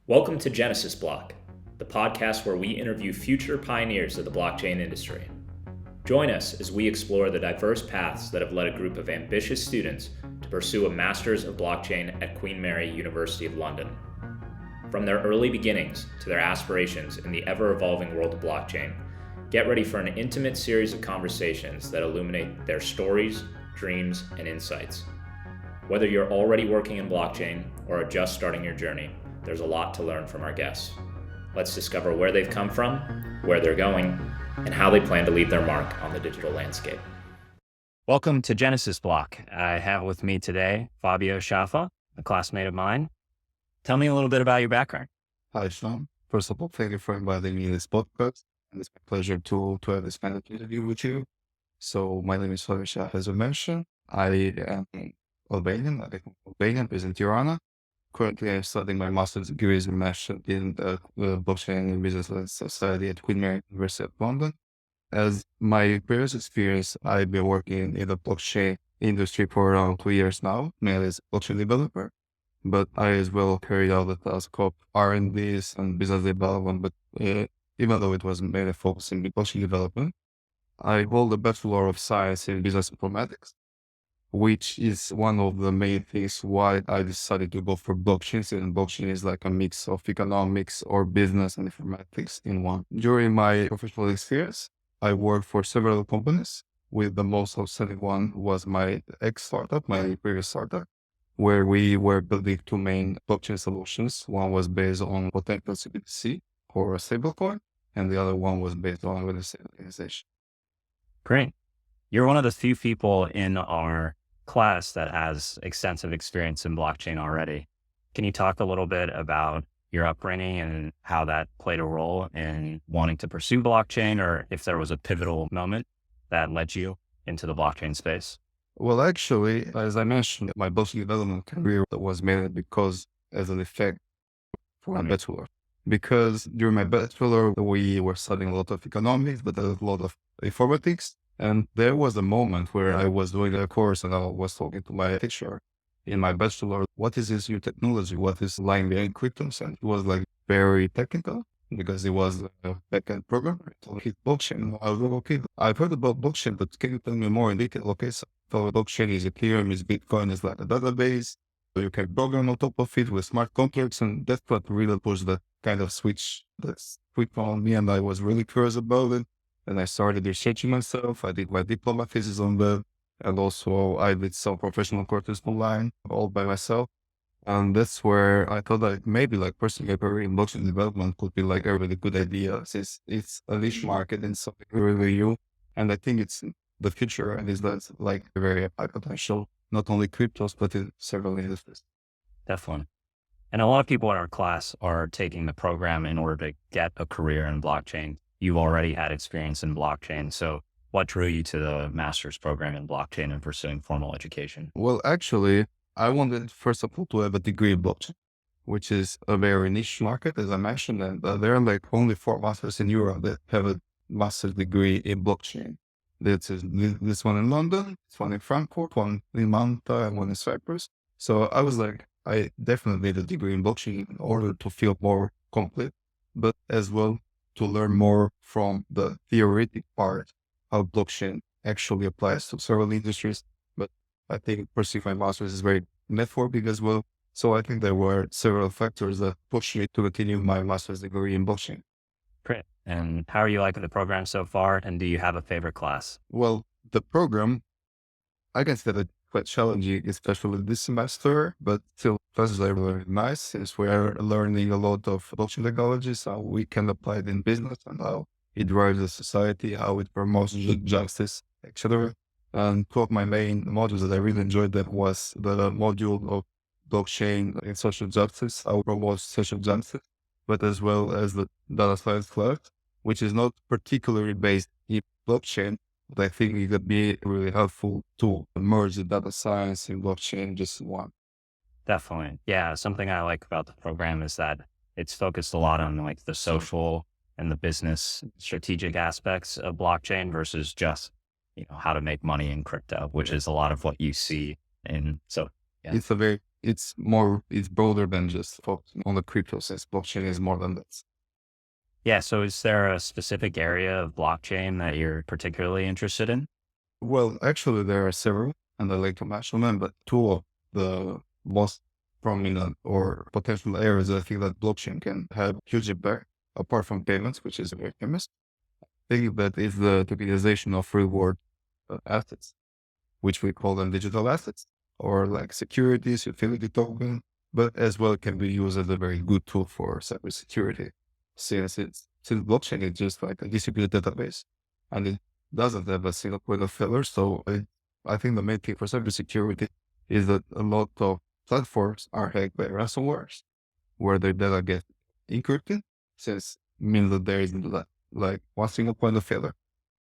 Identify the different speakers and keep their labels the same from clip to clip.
Speaker 1: Welcome to Genesis Block, the podcast where we interview future pioneers of the blockchain industry. Join us as we explore the diverse paths that have led a group of ambitious students to pursue a Master's of Blockchain at Queen Mary, University of London. From their early beginnings to their aspirations in the ever-evolving world of blockchain, get ready for an intimate series of conversations that illuminate their stories, dreams, and insights. Whether you're already working in blockchain or are just starting your journey, there's a lot to learn from our guests. Let's discover where they've come from, where they're going, and how they plan to leave their mark on the digital landscape. Welcome to Genesis Block. I have with me today Fabio, a classmate of mine. Tell me a little bit about your background.
Speaker 2: Hi, Sean. First of all, thank you for inviting me to this podcast. And it's my pleasure to have this kind of interview with you. So my name is Fabio, as I mentioned. I am Albanian. I'm Albanian, based in Tirana. Currently, I'm studying my master's degree in blockchain and business society at Queen Mary, University of London. As my previous experience, I've been working in the blockchain industry for around 2 years now, mainly as a blockchain developer. But I as well carried out the task of R&Ds and business development. But even though it was mainly focusing on blockchain development, I hold a Bachelor of Science in Business Informatics, which is one of the main things why I decided to go for blockchains. And blockchain is like a mix of economics or business and informatics in one. During my professional experience, I worked for several companies, with the most outstanding one was my ex-startup, my previous startup, where we were building two main blockchain solutions. One was based on potential CBDC or a stablecoin, and the other one was based on real estate organization.
Speaker 1: Great. You're one of the few people in our class that has extensive experience in blockchain already. Can you talk a little bit about your upbringing and how that played a role in wanting to pursue blockchain, or if there was a pivotal moment that led you into the blockchain space?
Speaker 2: Well, actually, as I mentioned, my blockchain development career was mainly because as an effect for my bachelor. Because during my bachelor, we were studying a lot of economics, but a lot of informatics. And there was a moment where I was doing a course and I was talking to my teacher in my bachelor, what is this new technology? What is lying behind cryptos? And it was like very technical because it was a backend programmer. It told me blockchain. I was like, okay, I've heard about blockchain, but can you tell me more in detail? Okay, so blockchain is Ethereum, is Bitcoin, is like a database. So you can program on top of it with smart contracts. And that's what really was the kind of switch that switched on me. And I was really curious about it. And I started researching myself. I did my diploma thesis on that. And also I did some professional courses online all by myself. And that's where I thought that maybe like pursuing a career in blockchain development could be like a really good idea, since it's a niche market and something really new. And I think it's the future, and is that like a very high potential, not only cryptos, but in several industries.
Speaker 1: Definitely. And a lot of people in our class are taking the program in order to get a career in blockchain. You've already had experience in blockchain. So what drew you to the master's program in blockchain and pursuing formal education?
Speaker 2: Well, actually, I wanted, first of all, to have a degree in blockchain, which is a very niche market, as I mentioned. And there are like only 4 masters in Europe that have a master's degree in blockchain. This one in London, this one in Frankfurt, one in Malta, and one in Cyprus. So I was like, I definitely need a degree in blockchain in order to feel more complete, but as well to learn more from the theoretic part, how blockchain actually applies to several industries. But I think pursuing my master's is very networking as well. So I think there were several factors that pushed me to continue my master's degree in blockchain.
Speaker 1: Great. And how are you liking the program so far? And do you have a favorite class?
Speaker 2: Well, the program, I can say that quite challenging, especially this semester, but still classes are very nice, since we are learning a lot of blockchain technologies, how we can apply it in business and how it drives the society, how it promotes justice, etc. And two of my main modules that I really enjoyed that was the module of blockchain and social justice, how it promotes social justice, but as well as the data science class, which is not particularly based in blockchain, but I think it could be really helpful to merge the data science and blockchain just in one.
Speaker 1: Definitely. Yeah. Something I like about the program is that it's focused a lot on like the social and the business strategic aspects of blockchain versus just, how to make money in crypto, which is a lot of what you see in. So yeah.
Speaker 2: It's a very it's broader than just focusing on the crypto, since blockchain is more than that.
Speaker 1: Yeah. So is there a specific area of blockchain that you're particularly interested in?
Speaker 2: Well, actually, there are several, and I like to mention them, but two of the most prominent or potential areas I think that blockchain can have huge impact, apart from payments, which is very famous. I think that is the tokenization of reward assets, which we call them digital assets, or like securities, utility token, but as well can be used as a very good tool for cybersecurity, since blockchain is just like a distributed database, and it doesn't have a single point of failure. So I think the main thing for cybersecurity is that a lot of platforms are hacked by ransomwares, where their data get encrypted, since means that there isn't like one single point of failure.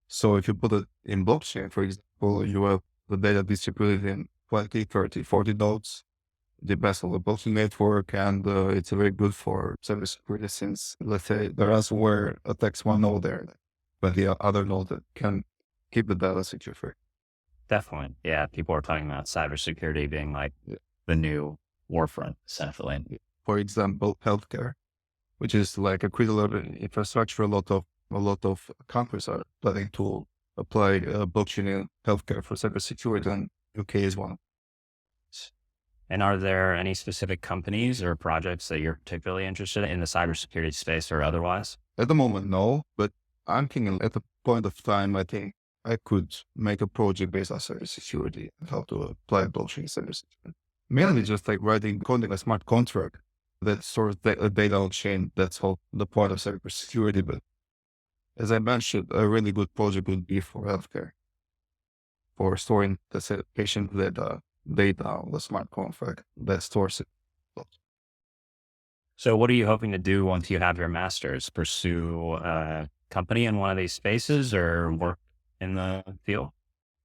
Speaker 2: So if you put it in blockchain, for example, you have the data distributed in 20, 30, 40 nodes, depends on the blockchain network, and it's very good for cybersecurity, since, let's say, the ransomware attacks one node there, but the other node that can keep the data secure for it.
Speaker 1: Definitely. Yeah. People are talking about cybersecurity being like the new warfront, essentially.
Speaker 2: For example, healthcare, which is like a critical infrastructure. A lot of countries are planning to apply blockchain in healthcare for cybersecurity, and UK is one.
Speaker 1: And are there any specific companies or projects that you're particularly interested in the cybersecurity space or otherwise?
Speaker 2: At the moment, no, but I'm thinking at a point of time, I think I could make a project based on cybersecurity and how to apply blockchain cybersecurity. Mainly just like writing, coding a smart contract that stores data on chain. That's all the point of cybersecurity. But as I mentioned, a really good project would be for healthcare, for storing the patient data on the smart contract that stores it.
Speaker 1: So what are you hoping to do once you have your master's? Pursue a company in one of these spaces or work in the field?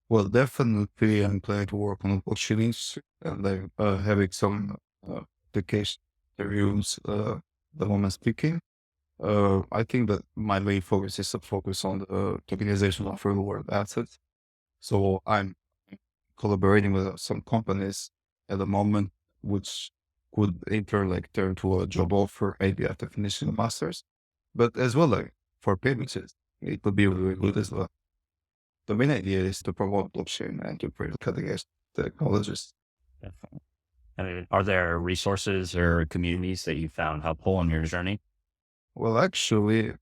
Speaker 2: Well, definitely I'm planning to work on blockchain industry, and I'm having some application reviews the moment speaking. I think that my main focus is to focus on the tokenization of real world assets. So I'm collaborating with some companies at the moment, which could in turn like turn to a job offer maybe after finishing the masters. But as well, like for payments, it could be really good as well. The main idea is to promote blockchain and to bring cutting edge technologies.
Speaker 1: Definitely. And are there resources or communities that you found helpful on your journey?
Speaker 2: Well, actually,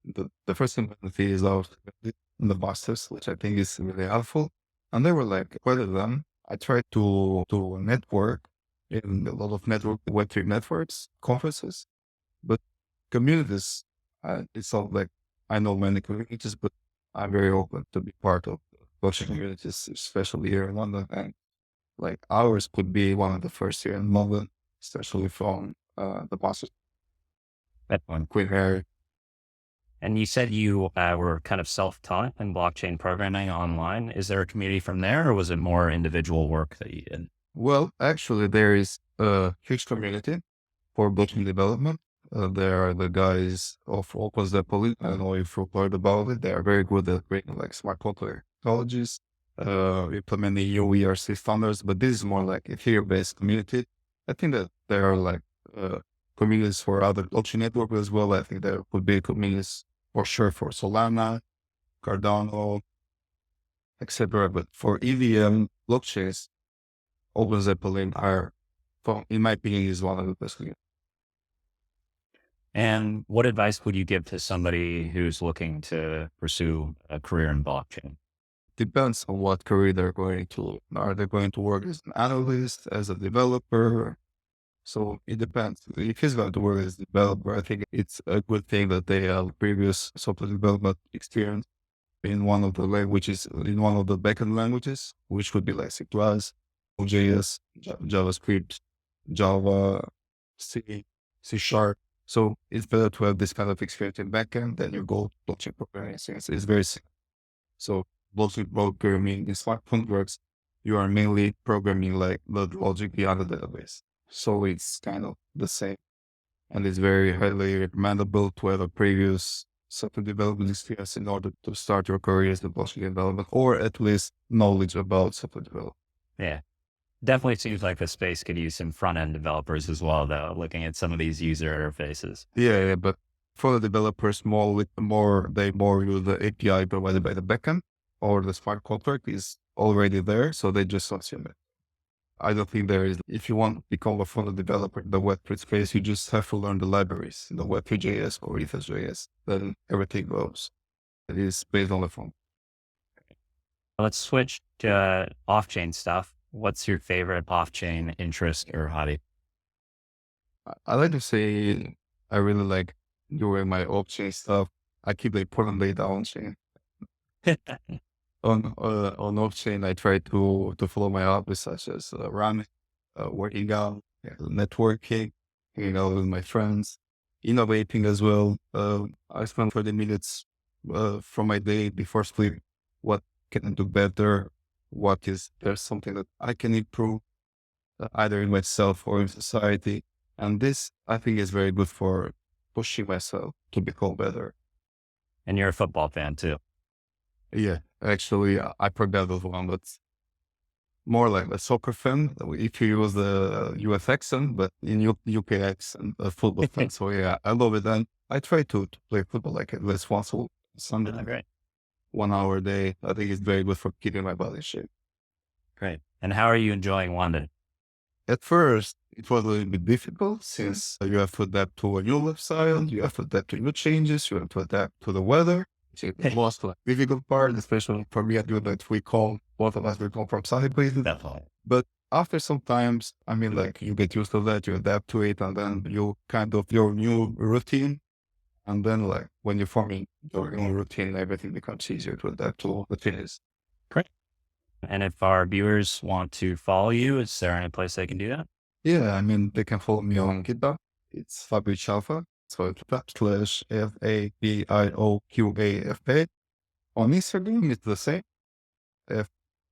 Speaker 2: the first community is out in the masters, which I think is really helpful. And they were like quite of them. I tried to network in a lot of Web3 networks, conferences, but communities, it's not like I know many communities, but I'm very open to be part of blockchain communities, especially here in London. And like ours could be one of the first here in London, especially from the Masters
Speaker 1: That one.
Speaker 2: Queen Mary.
Speaker 1: And you said you were kind of self-taught in blockchain programming online. Is there a community from there, or was it more individual work that you did?
Speaker 2: Well, actually, there is a huge community for blockchain development. There are the guys of Opus Depoli. I don't know if you've heard about it. They are very good at creating like smart contract technologies, implementing new ERC standards, but this is more like a Ethereum-based community. I think that there are like communities for other blockchain networks as well. I think there would be communities for sure for Solana, Cardano, etc. But for EVM blockchains, Open Zeppelin are, in my opinion, is one of the best.
Speaker 1: And what advice would you give to somebody who's looking to pursue a career in blockchain?
Speaker 2: Depends on what career they're going to. Are they going to work as an analyst, as a developer? So it depends. If he's going to work as a developer, I think it's a good thing that they have previous software development experience in one of the languages, in one of the backend languages, which would be like C++, JS, JavaScript, Java, C Sharp. So it's better to have this kind of experience in backend than you go blockchain programming, since it's very simple. So blockchain programming in smart contracts, you are mainly programming like the logic behind the database. So it's kind of the same. And it's very highly recommendable to have a previous software development experience in order to start your career as a blockchain development, or at least knowledge about software development.
Speaker 1: Yeah,
Speaker 3: Definitely seems like the space could use some front end developers as well, though, looking at some of these user interfaces.
Speaker 2: Yeah, but for the developers, they more use the API provided by the backend, or the smart contract is already there, so they just consume it. I don't think there is. If you want to become a front end developer in the Web3 space, you just have to learn the libraries, the Web3.js or Ethos.js. Then everything goes. It is based on the front.
Speaker 3: Let's switch to off chain stuff. What's your favorite off chain interest or hobby?
Speaker 2: I like to say I really like doing my off-chain stuff. I keep the important data on chain. On off-chain, I try to follow my hobbies such as running, working out, networking, hanging out with my friends, innovating as well. I spend 30 minutes from my day before sleep. What can I do better? What is there's something that I can improve either in myself or in society? And this, I think, is very good for pushing myself to become better.
Speaker 3: And you're a football fan too.
Speaker 2: Yeah, actually, I forgot those one, but more like a soccer fan. If you use the US accent, but in UK accent, a football fan. So yeah, I love it. And I try to play football like at least once a Sunday,
Speaker 3: Great.
Speaker 2: 1 hour a day. I think it's very good for keeping my body in shape.
Speaker 3: Great. And how are you enjoying London?
Speaker 2: At first, it was a little bit difficult since you have to adapt to a new lifestyle, you have to adapt to new changes, you have to adapt to the weather. It's the most like, difficult part, especially for me, I do that both of us, we come from sunny places.
Speaker 3: Definitely.
Speaker 2: But after some times, I mean, like you get used to that, you adapt to it, and then you kind of your new routine. And then like when you're forming your new routine, everything becomes easier to adapt to the changes.
Speaker 3: Great. And if our viewers want to follow you, is there any place they can do that?
Speaker 2: Yeah, I mean, they can follow me on GitHub. It's Fabio Qafa. So it's /FABIOQAFA. On Instagram, it's the same.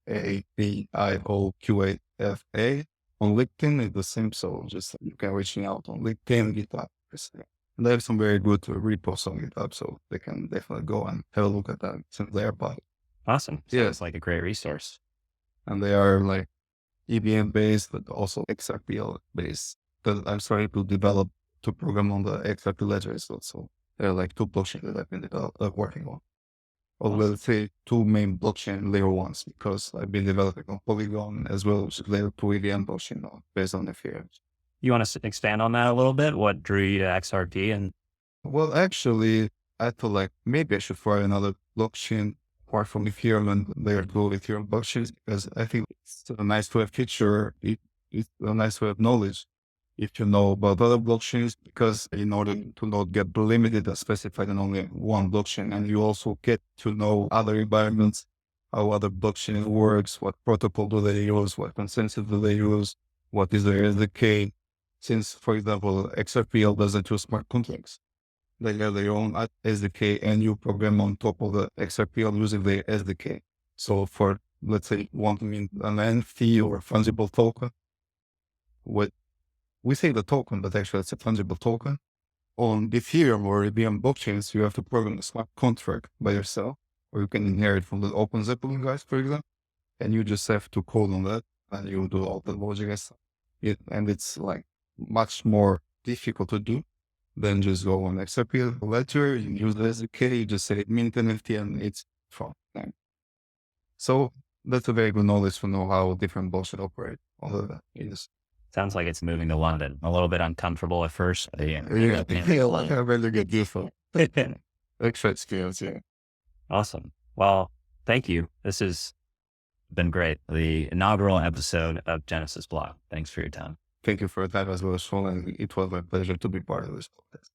Speaker 2: FABIOQAFA. On LinkedIn, it's the same. So just you can reach me out on LinkedIn, GitHub. And they have some very good repos on GitHub. So they can definitely go and have a look at that since they are part.
Speaker 3: Awesome.
Speaker 2: Yeah.
Speaker 3: Sounds like a great resource.
Speaker 2: And they are like EVM based, but also XRP based. Because I'm starting to develop to program on the XRP ledger as well. So there are like two blockchains that I've been working on. Or let's say two main blockchain layer ones, because I've been developing on Polygon as well as layer 2 EVM blockchain based on Ethereum.
Speaker 3: You want to expand on that a little bit? What drew you to XRP? And
Speaker 2: well, actually, I thought like maybe I should try another blockchain apart from Ethereum and layer 2 Ethereum blockchains, because I think it's a nice to have feature. It's a nice to have knowledge if you know about other blockchains, because in order to not get limited or specified in only one blockchain, and you also get to know other environments, how other blockchain works, what protocol do they use, what consensus do they use, what is their SDK. Since, for example, XRPL doesn't use smart contracts. They have their own SDK, and you program on top of the XRPL using their SDK. So for, let's say, want to mint an NFT or a fungible token, we say the token, but actually it's a fungible token. On Ethereum or EVM blockchains, you have to program a smart contract by yourself, or you can inherit from the OpenZeppelin guys, for example, and you just have to code on that, and you do all the logic and stuff. And it's like much more difficult to do than just go on XRP ledger, you use the SDK, you just say mint NFT, and it's fun. So that's a very good knowledge to know how different blockchains operate. All of that is.
Speaker 3: sounds like it's moving to London. A little bit uncomfortable at first. But
Speaker 2: Yeah, I really get useful. Extra experience, yeah.
Speaker 3: Awesome. Well, thank you. This has been great. The inaugural episode of Genesis Blog. Thanks for your time.
Speaker 2: Thank you for that as well, Sean, and it was my pleasure to be part of this podcast.